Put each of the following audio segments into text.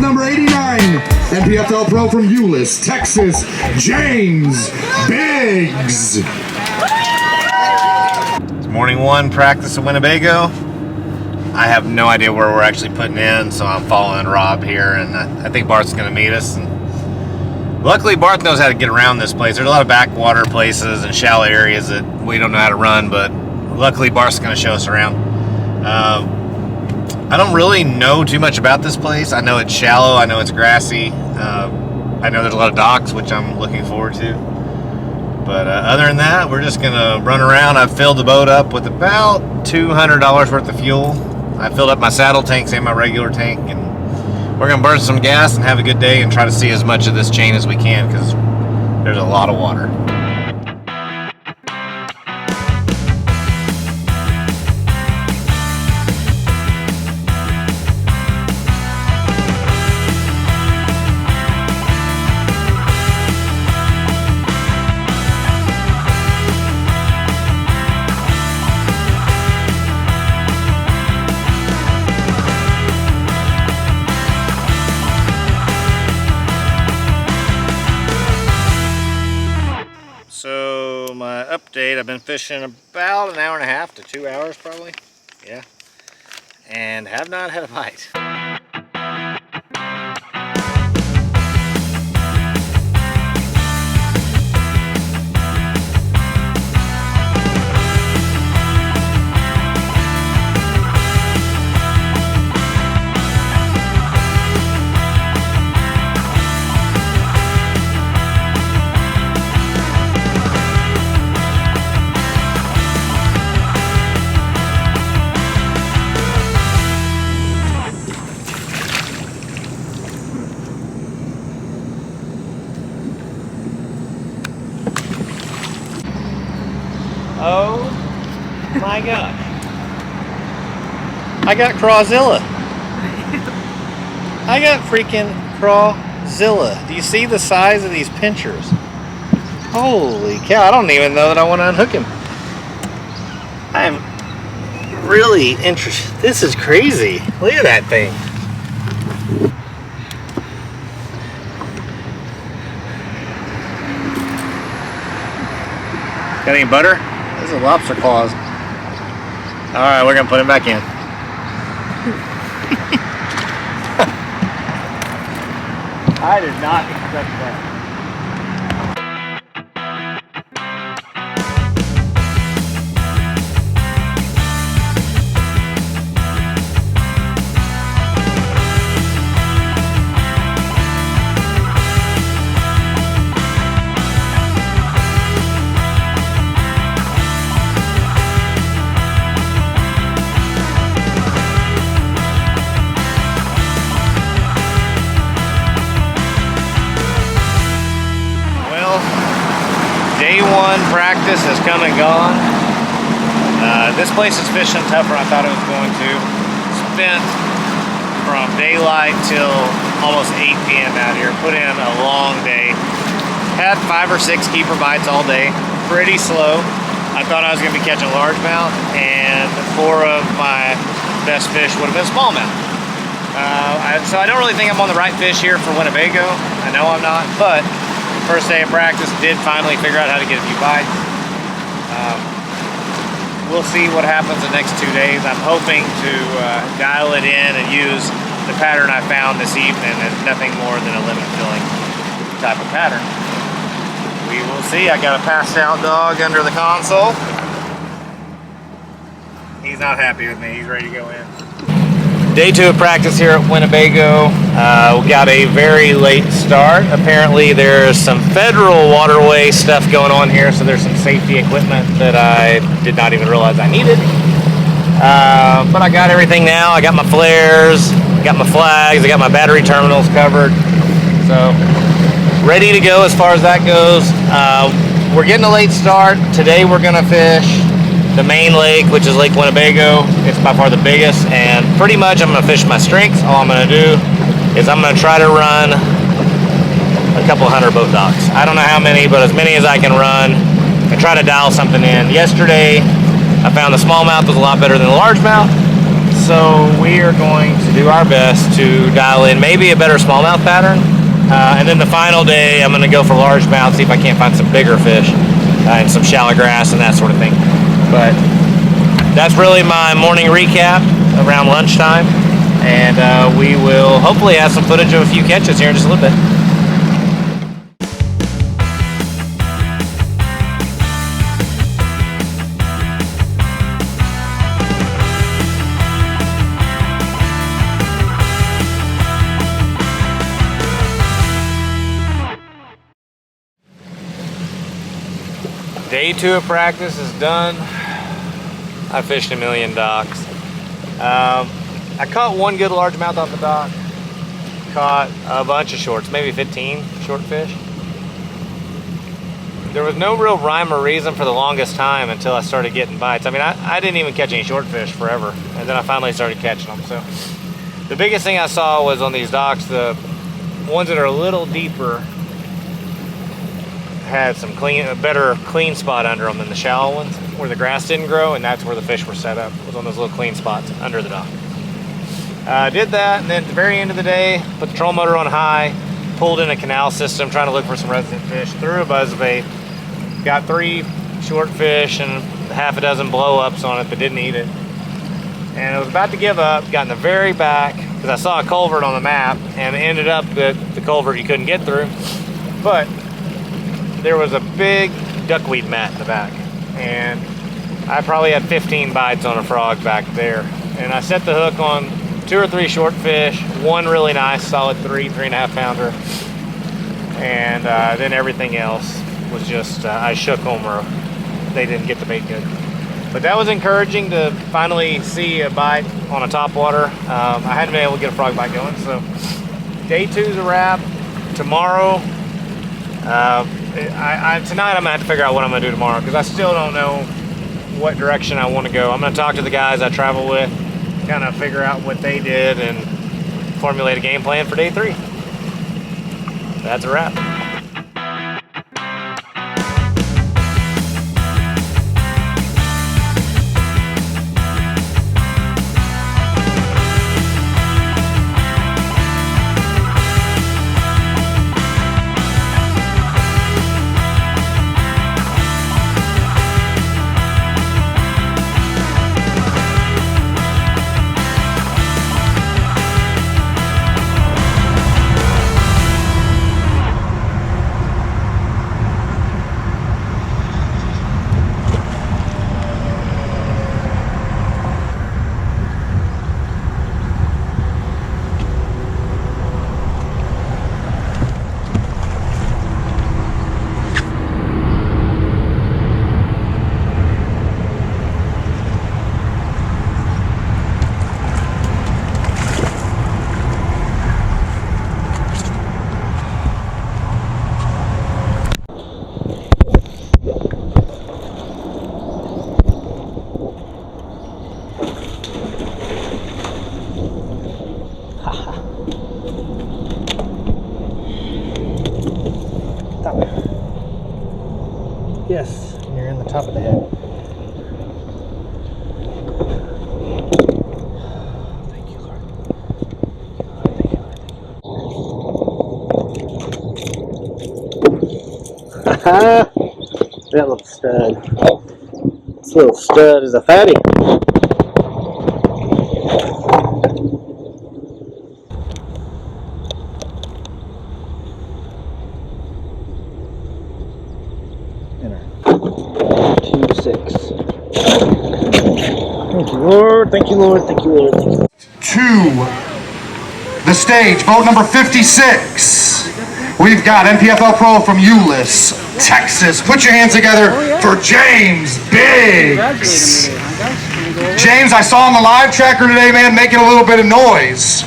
number 89, NPFL Pro from Euless, Texas, James Biggs. It's morning one practice at Winnebago. I have no idea where we're actually putting in, so I'm following Rob here, and I think Bart's going to meet us. And luckily, Bart knows how to get around this place. There's a lot of backwater places and shallow areas that we don't know how to run, but luckily Bart's going to show us around. I don't really know too much about this place. I know it's shallow. I know it's grassy. I know there's a lot of docks, which I'm looking forward to. But other than that, we're just going to run around. I've filled the boat up with about $200 worth of fuel. I filled up my saddle tanks and my regular tank, and we're going to burn some gas and have a good day and try to see as much of this chain as we can because there's a lot of water. So my update, I've been fishing about an hour and a half to 2 hours probably, yeah, and have not had a bite. Oh my gosh. I got Crawzilla. I got freaking Crawzilla. Do you see the size of these pinchers? Holy cow, I don't even know that I want to unhook him. I'm really interested. This is crazy. Look at that thing. Got any butter? Those are lobster claws. Alright, we're going to put him back in. I did not expect that. Day one practice has come and gone. This place is fishing tougher than I thought it was going to. Spent from daylight till almost 8 p.m. out here. Put in a long day. Had 5 or 6 keeper bites all day. Pretty slow. I thought I was going to be catching largemouth, and 4 of my best fish would have been smallmouth. So I don't really think I'm on the right fish here for Winnebago. I know I'm not, but first day of practice, did finally figure out how to get a few bites. We'll see what happens the next 2 days. I'm hoping to dial it in and use the pattern I found this evening as nothing more than a limit filling type of pattern. We will see. I got a passed out dog under the console. He's not happy with me. He's ready to go in. Day 2 of practice here at Winnebago. We got a very late start. Apparently there's some federal waterway stuff going on here, so there's some safety equipment that I did not even realize I needed. But I got everything now. I got my flares, I got my flags, I got my battery terminals covered. So ready to go as far as that goes. We're getting a late start. Today we're gonna fish the main lake, which is Lake Winnebago. It's by far the biggest, and pretty much I'm gonna fish my strengths. All I'm gonna do is I'm gonna try to run a couple hundred boat docks. I don't know how many, but as many as I can run and try to dial something in. Yesterday, I found the smallmouth was a lot better than the largemouth. So we are going to do our best to dial in maybe a better smallmouth pattern. And then the final day, I'm going to go for largemouth, see if I can't find some bigger fish and some shallow grass and that sort of thing. But that's really my morning recap around lunchtime. And we will hopefully have some footage of a few catches here in just a little bit. Day 2 of practice is done. I fished a million docks. I caught one good largemouth off the dock. Caught a bunch of shorts, maybe 15 short fish. There was no real rhyme or reason for the longest time until I started getting bites. I mean, I didn't even catch any short fish forever, and then I finally started catching them. So the biggest thing I saw was on these docks, the ones that are a little deeper had some a better clean spot under them than the shallow ones where the grass didn't grow, and that's where the fish were set up, was on those little clean spots under the dock. Did that, and then at the very end of the day, put the trolling motor on high, pulled in a canal system trying to look for some resident fish, threw a buzzbait, got 3 short fish and half a dozen blow-ups on it but didn't eat it. And I was about to give up, got in the very back because I saw a culvert on the map, and it ended up that the culvert you couldn't get through, but there was a big duckweed mat in the back, and I probably had 15 bites on a frog back there. And I set the hook on 2 or 3 short fish, one really nice solid 3.5 pounder, and then everything else was just I shook them or they didn't get the bait good. But that was encouraging to finally see a bite on a topwater. I hadn't been able to get a frog bite going, so day 2 is a wrap. Tomorrow, tonight I'm gonna have to figure out what I'm gonna do tomorrow, because I still don't know what direction I want to go. I'm gonna talk to the guys I travel with, kind of figure out what they did and formulate a game plan for day 3. That's a wrap. Yes, you're in the top of the head. Thank you, Lord. Thank you, Lord. That little stud. This little stud is a fatty. Thank you, Lord. Thank you, Lord. Thank you, Lord. Thank you. To the stage, boat number 56. We've got NPFL Pro from Euless, Texas. Put your hands together for James Biggs. James, I saw on the live tracker today, man, making a little bit of noise.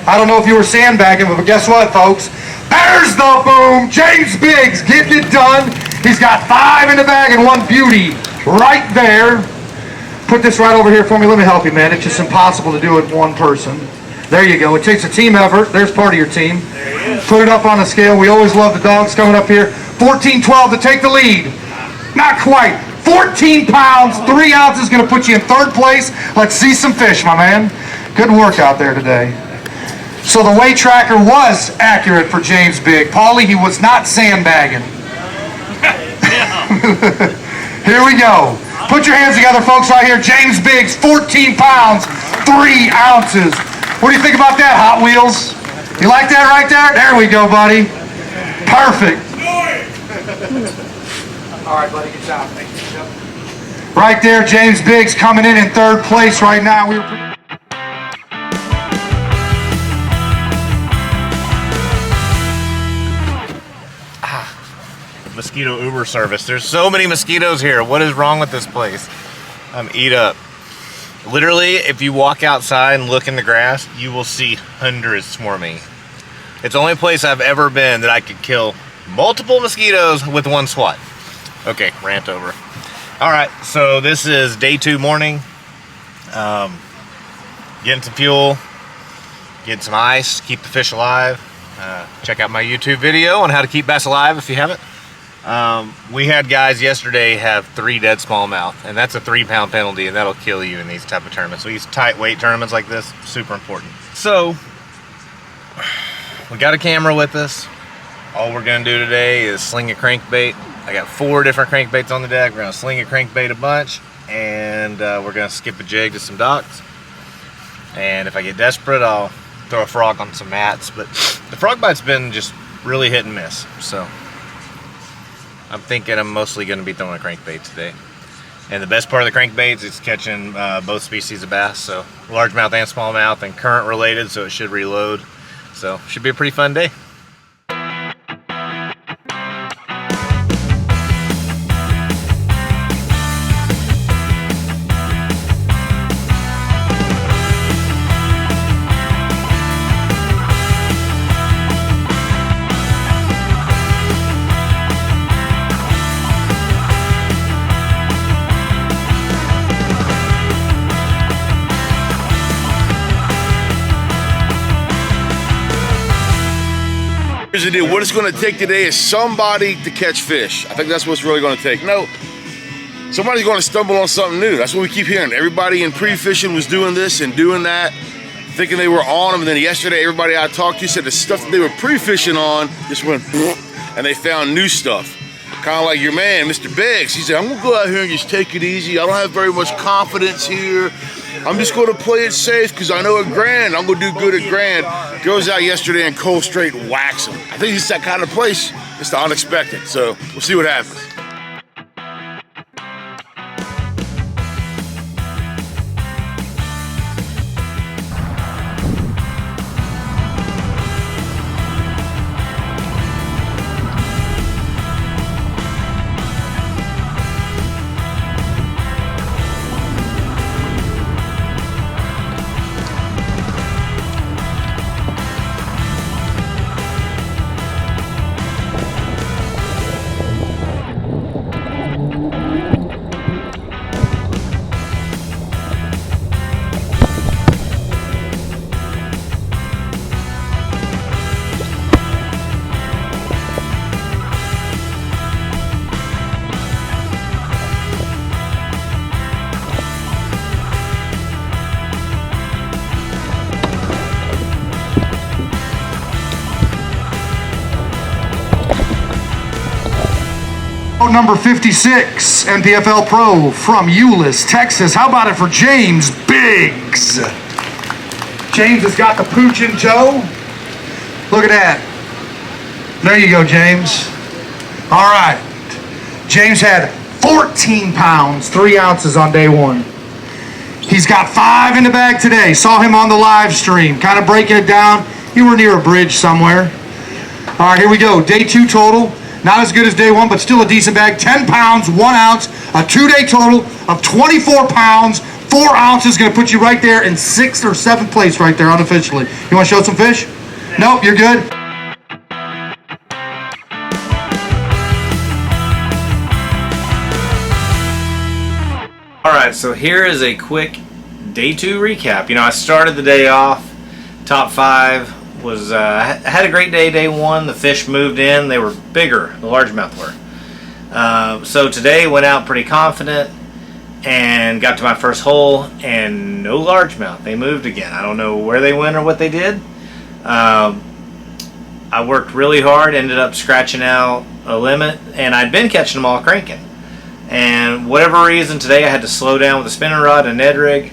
I don't know if you were sandbagging, but guess what, folks? There's the boom. James Biggs getting it done. He's got 5 in the bag and 1 beauty right there. Put this right over here for me. Let me help you, man. It's just impossible to do it one person. There you go. It takes a team effort. There's part of your team. Put it up on the scale. We always love the dogs coming up here. 14-12 to take the lead. Not quite. 14 pounds, 3 ounces, gonna put you in 3rd place. Let's see some fish, my man. Good work out there today. So the weight tracker was accurate for James Big. Paulie, he was not sandbagging. Here we go. Put your hands together, folks, right here. James Biggs, 14 pounds, 3 ounces. What do you think about that, Hot Wheels? You like that right there? There we go, buddy. Perfect. All right, buddy, good job. Thank you. Right there, James Biggs coming in 3rd place right now. Mosquito Uber service. There's so many mosquitoes here. What is wrong with this place? I'm eat up. Literally, if you walk outside and look in the grass, you will see hundreds swarming. It's the only place I've ever been that I could kill multiple mosquitoes with one swat. Okay, rant over. All right, so this is day 2 morning. Getting some fuel, getting some ice, keep the fish alive. Check out my YouTube video on how to keep bass alive if you haven't. We had guys yesterday have 3 dead smallmouth, and that's a 3-pound penalty, and that'll kill you in these type of tournaments. So these tight weight tournaments like this, super important. So we got a camera with us. All we're gonna do today is sling a crankbait. I got 4 different crankbaits on the deck. We're gonna sling a crankbait a bunch, and we're gonna skip a jig to some docks. And if I get desperate, I'll throw a frog on some mats. But the frog bite's been just really hit and miss. So I'm thinking I'm mostly going to be throwing a crankbait today. And the best part of the crankbaits is catching both species of bass, so largemouth and smallmouth, and current related, so it should reload. So should be a pretty fun day. Here's the deal. What it's going to take today is somebody to catch fish. I think that's what's really going to take. No, somebody's going to stumble on something new. That's what we keep hearing. Everybody in pre-fishing was doing this and doing that, thinking they were on them. And then yesterday, everybody I talked to said the stuff that they were pre-fishing on just went, and they found new stuff. Kind of like your man, Mr. Biggs. He said, I'm going to go out here and just take it easy. I don't have very much confidence here. I'm just going to play it safe because I know at Grand, I'm going to do good at Grand. Goes out yesterday and cold straight whacks him. I think it's that kind of place. It's the unexpected. So we'll see what happens. Number 56, NPFL Pro from Euless, Texas. How about it for James Biggs? James has got the pooch in tow. Look at that. There you go, James. All right. James had 14 pounds, 3 ounces on day 1. He's got 5 in the bag today. Saw him on the live stream, kind of breaking it down. You were near a bridge somewhere. All right, here we go. Day 2 total. Not as good as day 1, but still a decent bag. 10 pounds, 1 ounce, a 2-day total of 24 pounds, 4 ounces. Going to put you right there in 6th or 7th place right there unofficially. You want to show some fish? Nope, you're good. All right, so here is a quick day 2 recap. You know, I started the day off, top 5. I had a great day, day 1. The fish moved in. They were bigger, the largemouth were. So today went out pretty confident and got to my first hole, and no largemouth. They moved again. I don't know where they went or what they did. I worked really hard, ended up scratching out a limit, and I'd been catching them all cranking. And whatever reason, today I had to slow down with a spinning rod and Ned rig,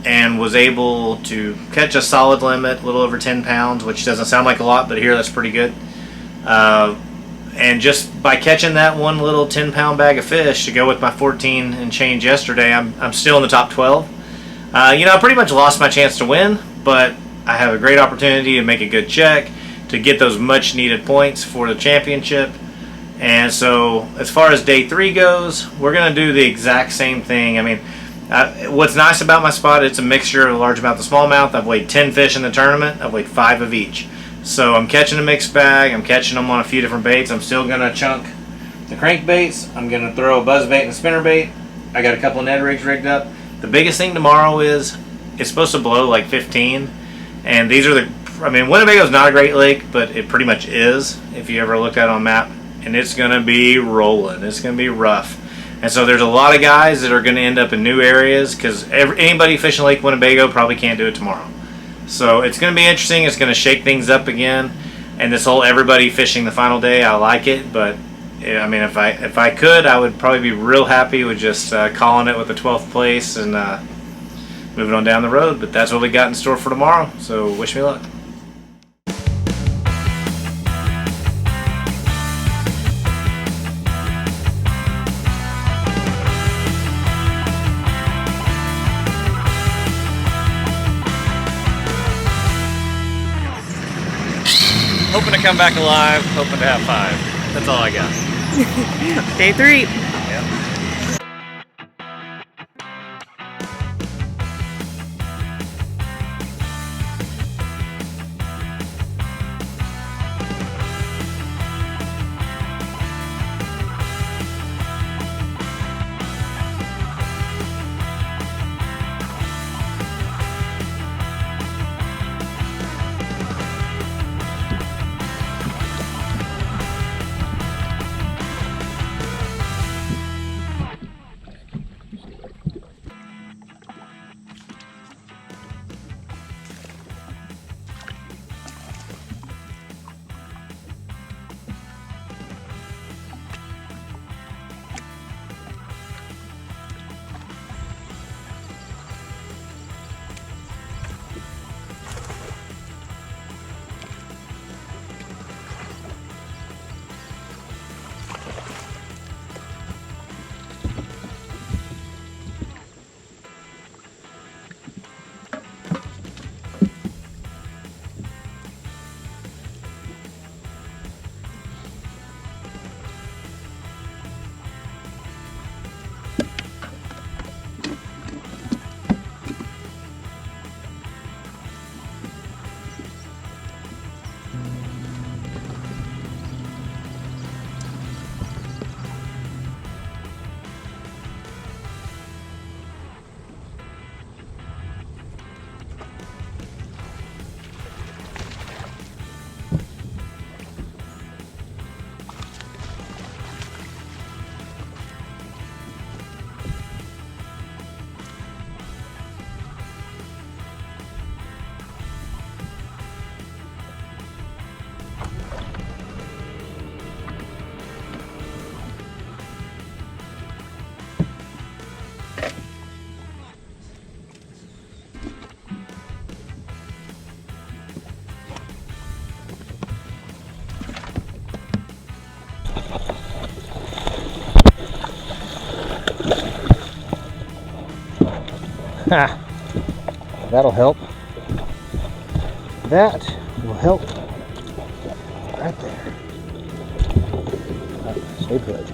and was able to catch a solid limit, a little over 10 pounds, which doesn't sound like a lot, but here that's pretty good. And just by catching that one little 10-pound bag of fish to go with my 14 and change yesterday, I'm still in the top 12. You know, I pretty much lost my chance to win, but I have a great opportunity to make a good check, to get those much needed points for the championship. And so as far as day 3 goes, we're going to do the exact same thing. I mean, what's nice about my spot, it's a mixture of largemouth and smallmouth. I've weighed 10 fish in the tournament. I've weighed 5 of each. So I'm catching a mixed bag. I'm catching them on a few different baits. I'm still going to chunk the crankbaits. I'm going to throw a buzzbait and a spinnerbait. I got a couple of Ned rigs rigged up. The biggest thing tomorrow is it's supposed to blow like 15. And these are the, I mean, Winnebago's not a great lake, but it pretty much is if you ever looked at it on a map. And it's going to be rolling. It's going to be rough. And so there's a lot of guys that are going to end up in new areas because anybody fishing Lake Winnebago probably can't do it tomorrow. So it's going to be interesting. It's going to shake things up again. And this whole everybody fishing the final day, I like it. But I mean, if I could, I would probably be real happy with just calling it with the 12th place and moving on down the road. But that's what we got in store for tomorrow. So wish me luck. Hoping to come back alive, hoping to have 5. That's all I got. Day 3. Yep. That'll help. That will help right there. Stay put.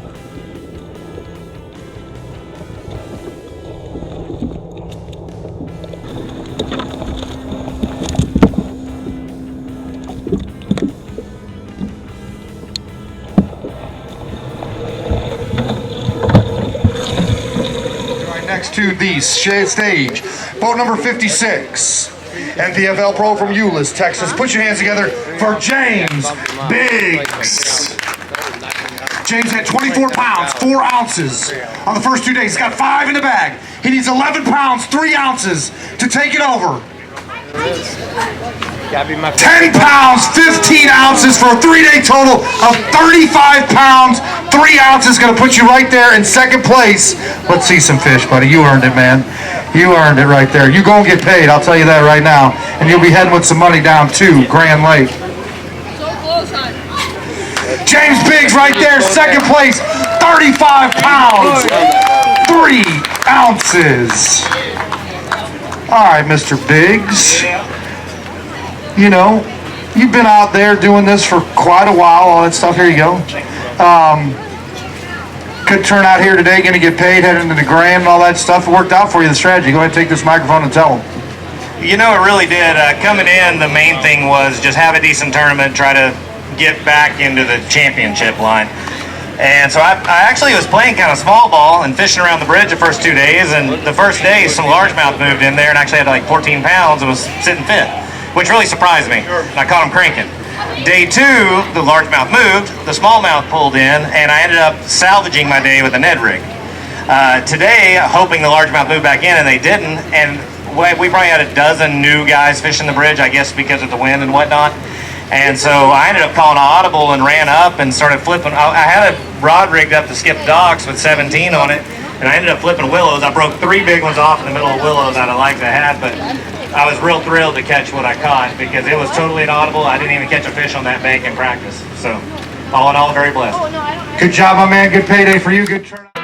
Next to the stage, boat number 56, NPFL Pro from Euless, Texas. Put your hands together for James Biggs. James had 24 pounds, 4 ounces on the first 2 days. He's got 5 in the bag. He needs 11 pounds, 3 ounces to take it over. 10 pounds, 15 ounces for a 3-day total of 35 pounds, 3 ounces. Going to put you right there in second place. Let's see some fish, buddy. You earned it, man. You earned it right there. You going to get paid, I'll tell you that right now. And you'll be heading with some money down to Grand Lake. So close, hon. James Biggs right there, second place, 35 pounds, 3 ounces. All right, Mr. Biggs. You know, you've been out there doing this for quite a while, all that stuff. Here you go. Could turn out here today, going to get paid, heading into the Grand and all that stuff. It worked out for you, the strategy. Go ahead and take this microphone and tell them. You know, it really did. Coming in, the main thing was just have a decent tournament, try to get back into the championship line. And so I actually was playing kind of small ball and fishing around the bridge the first 2 days, and the first day some largemouth moved in there and actually had like 14 pounds and was sitting fit, which really surprised me. And I caught him cranking. Day 2, the largemouth moved, the smallmouth pulled in, and I ended up salvaging my day with a Ned rig. Today, hoping the largemouth moved back in, and they didn't, and we probably had a dozen new guys fishing the bridge, I guess because of the wind and whatnot. And so I ended up calling an audible and ran up and started flipping. I had a rod rigged up to skip docks with 17 on it, and I ended up flipping willows. I broke 3 big ones off in the middle of willows out of legs I had, but I was real thrilled to catch what I caught because it was totally inaudible. I didn't even catch a fish on that bank in practice. So all in all, very blessed. Good job, my man. Good payday for you. Good turnout.